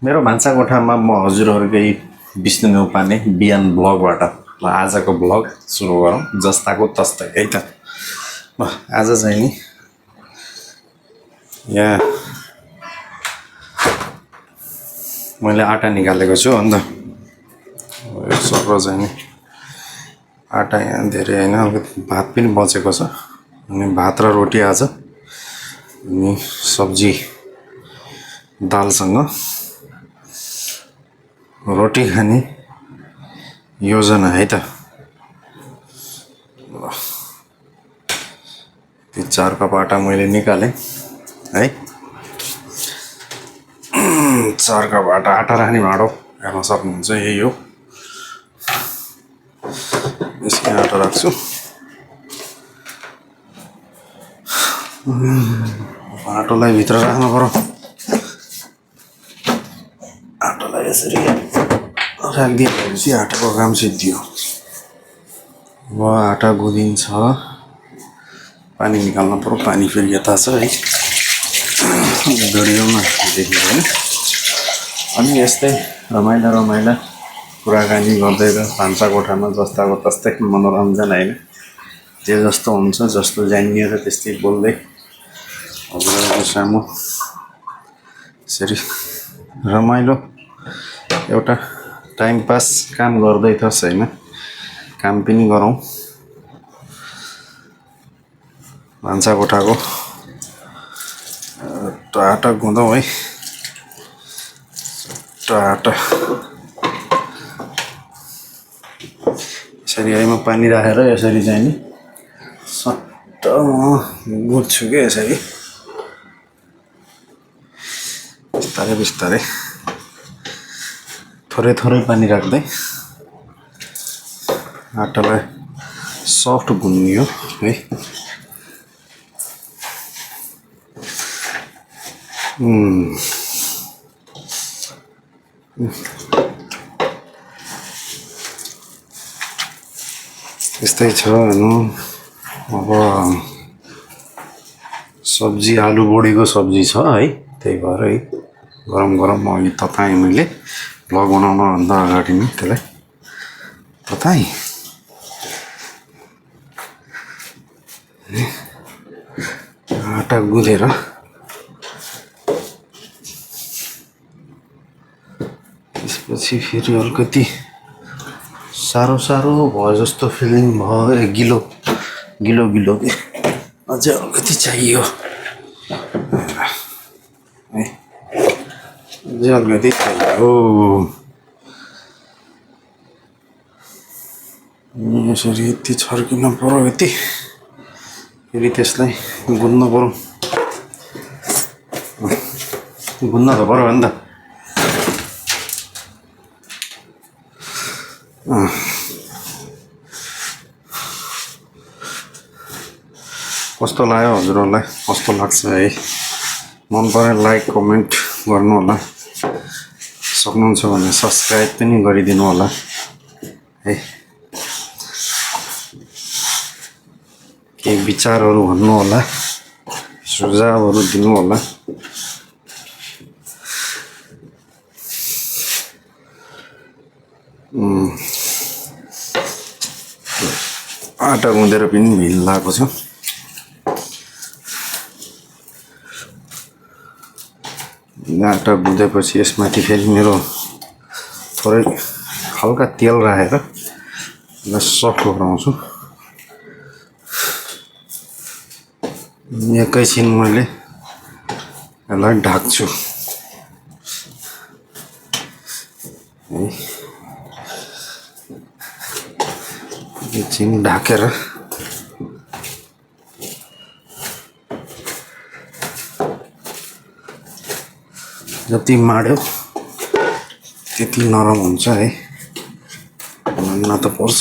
मेरो भान्साकोठामा म हजुरहरूकै विष्णु न्यौपाने बिहान ब्लगबाट ल आजको ब्लग सुरु गरौँ। जस्ताको तस्तै है त। ल आज चाहिँ नि यहाँ मैले आटा निकालेको छु। अन्त सर चाहिँ नि आटा यहाँ धेरै होइन, अलिकति भात पनि बचेको छ। अनि भात र रोटी आज, अनि सब्जी दालसँग रोटी खाने योजना है त। त्यो 4 कप आटा मैले निकालेँ है। 4 कप आटा राख्ने भाँडो हेर्न सक्नुहुन्छ, यही हो। यसकै आटा राख्छु। आटोलाई भित्र राख्नु पर्यो। आटोलाई यसरी राखिदिएपछि आटाको काम सिद्धियो। अब आटा गुदिन्छ, पानी निकाल्नु पर्यो। पानी फेरि यता छ है, भिडियोमा देखिँदैन। अनि यस्तै रमाइला कुराकानी गर्दै र भान्साकोठामा जस्ताको तस्तै मनोरञ्जन होइन, जे जस्तो हुन्छ, जस्तो जानियो र त्यस्तै बोल्दै हजुरहरूको सामु यसरी रमाइलो एउटा टाइम पास काम गर्दै थस् होइन, काम पनि गरौँ। भान्साकोठाको आटा गुँदौँ है। आटा यसरी है, म पानी राखेर यसरी चाहिँ नि सट्ट गुड्छु क्या। यसरी बिस्तारै बिस्तारै थोरै पानी राख्दै आटालाई सफ्ट गुन्नियो है। यस्तै छ हेर्नु। अब सब्जी आलु बोडीको सब्जी छ है, त्यही भएर है गरम अघि तताएँ मैले। भ्लग बनाउनुभन्दा अगाडि नै त्यसलाई तताएँ। आटा गुँदेर त्यसपछि फेरि अलिकति साह्रो भयो जस्तो फिलिङ भयो। गिलो के अझै अलिकति चाहियो है, अझै अलिकति चाहियो। यसरी यति छर्किनु पर्यो, यति फेरि त्यसलाई गुन्नु पर्यो। गुन्न त पर्यो नि त। कस्तो लाग्यो हजुरहरूलाई, कस्तो लाग्छ है? मन पऱ्यो लाइक कमेन्ट गर्नु होला। सक्नुहुन्छ भने सब्सक्राइब पनि गरिदिनु होला है। केही विचारहरू भन्नु होला, सुझावहरू दिनु होला। आटा गुँदेर पनि भिल लागेको छ। आटा गुँदेपछि यसमाथि फेरि मेरो थोरै हल्का तेल राखेर यसलाई सफ्ट गराउँछु। एकैछिन मैले यसलाई ढाक्छु है। एकछिन ढाकेर जति माड्यो त्यति नरम हुन्छ है, मान्न त पर्छ।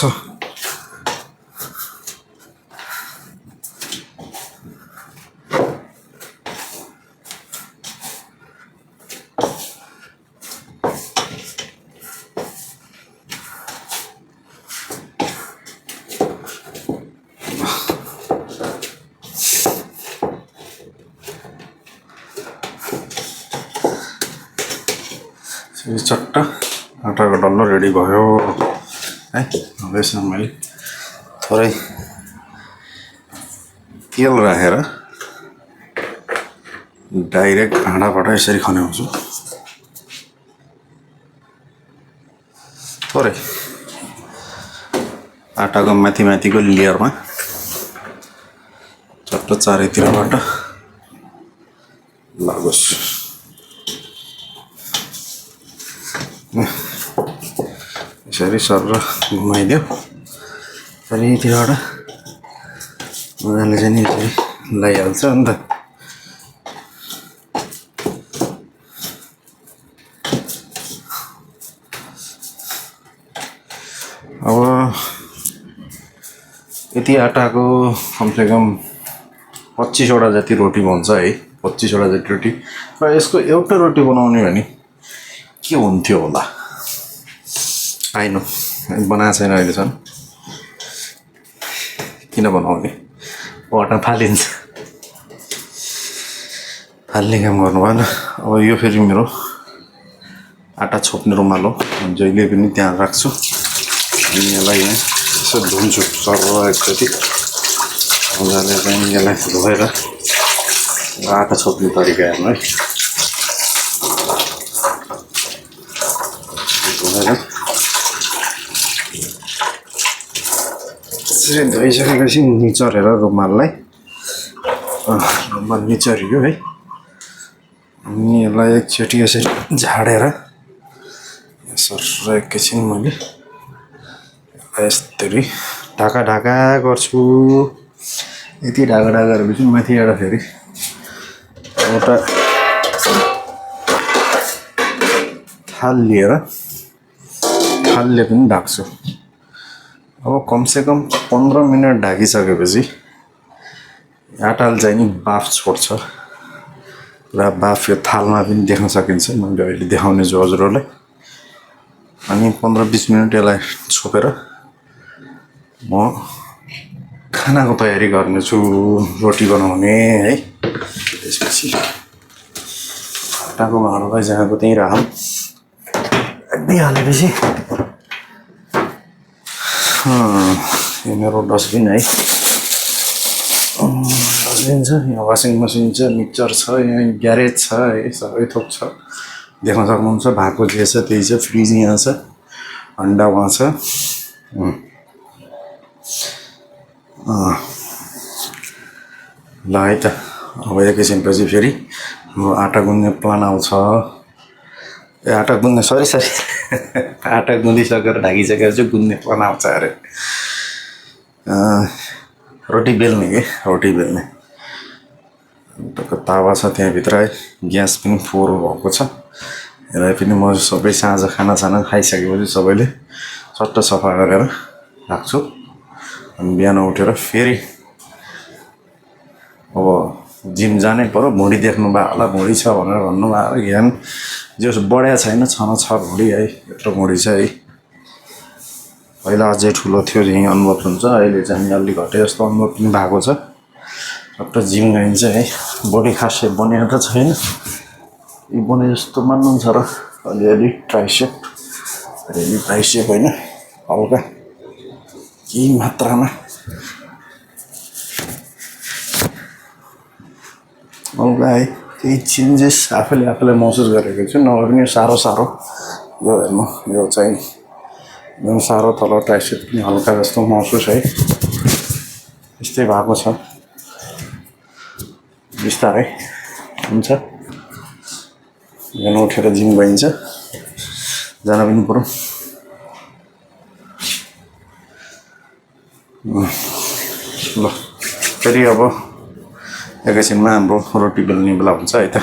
यसरी चट्ट आटाको डल्लो रेडी भयो है। अब यसमा मैले थोरै तेल राखेर डाइरेक्ट आँटाबाट यसरी खन्याउँछु। थोरै आटाको माथि माथिको लेयरमा चट्ट चारैतिरबाट लागोस्। यसरी सर घुमाइदियो चारैतिरबाट मजाले चाहिँ नि यसरी लगाइहाल्छ नि त। अब यति आटाको कमसेकम 25वटा जति रोटी बन्छ है। 25वटा जति रोटी र यसको एउटा रोटी बनाउने भने के हुन्थ्यो होला। आइनो बनाएको छैन अहिलेसम्म, किन बनाउने, आटा फालिन्छ, फाल्ने काम गर्नु भएन। अब यो फेरि मेरो आटा छोप्ने रुमाल हो, जहिले पनि त्यहाँ राख्छु। अनि यसलाई यहाँ यसो धुन्छु सर एकचोटि मजाले चाहिँ यसलाई धोएर आटा छोप्ने तरिका हेर्नु है। धोएर यसरी धोइसकेपछि निचोरेर रुमाललाई रुमाल निचोरियो है। अनि यसलाई एकचोटि यसरी झाडेर सर एकैछिन मैले यसरी ढाका ढाका गर्छु। यति ढाका ढाका गरेपछि माथिबाट फेरि एउटा थाल लिएर थालले पनि ढाक्छु। अब कमसेकम 15 मिनट ढाकिसकेपछि आटाले चाहिँ नि बाफ छोड्छ र बाफ यो थालमा पनि देख्न सकिन्छ। मैले अहिले देखाउने छु हजुरहरूलाई। अनि 15-20 मिनट यसलाई छोपेर म खानाको तयारी गर्नेछु, रोटी बनाउने है। त्यसपछि आटाको भाँडोलाई जहाँको त्यहीँ राखौँ दिइहालेपछि यो मेरो डस्टबिन है। डस्टबिन छ, यहाँ वासिङ मसिन छ, मिक्सर छ, यहाँ ग्यारेज छ है, सबै थोक छ। देख्न सक्नुहुन्छ भएको जे छ त्यही छ। फ्रिज यहाँ छ, अन्डा वहाँ छ। ल है त, अब एकैछिनपछि फेरि हाम्रो आटा गुन्ने प्लान आउँछ। आटा गुन्ने सरी आटा गुन्दिसकेर ढाकिसकेर चाहिँ गुन्ने प्लान आउँछ अरे। रोटी बेल्ने के, रोटी बेल्ने तावा छ त्यहाँभित्र है। ग्यास पनि फोहोर भएको छ। यसलाई पनि म सबै साँझ खानासाना खाइसकेपछि सबैले चट्ट सफा गरेर राख्छु। अनि बिहान उठेर फेरि अब जिम जानै पर्यो। भुँडी देख्नु भयो होला, भुँडी छ भनेर भन्नुभयो होला। ज्ञान जस बढ्या छैन, छन छ भुँडी है, यत्रो भुँडी छ है। पहिला अझै ठुलो थियो यहीँ अनुभव हुन्छ, अहिले चाहिँ अलि घटे जस्तो अनुभव पनि भएको छ। चट्ट जिम गइन्छ है। बडी खासै बनेको त छैन, यी बने जस्तो मान्नुहुन्छ र अलिअलि ट्राइसेप, अलिअलि ट्राइसेप होइन, हल्का केही मात्रामा हल्का है। केही चेन्जेस आफैले महसुस गरेको छु। नभए पनि साह्रो यो हेर्नु, यो चाहिँ एकदम साह्रो तल ट्राइसेप पनि हल्का जस्तो महसुस है। यस्तै भएको छ, बिस्तारै हुन्छ। बिहान उठेर जिम गइन्छ, जान पनि पर्यो। ल फेरि अब एकैछिनमा हाम्रो रोटी बेल्ने बेला हुन्छ है त।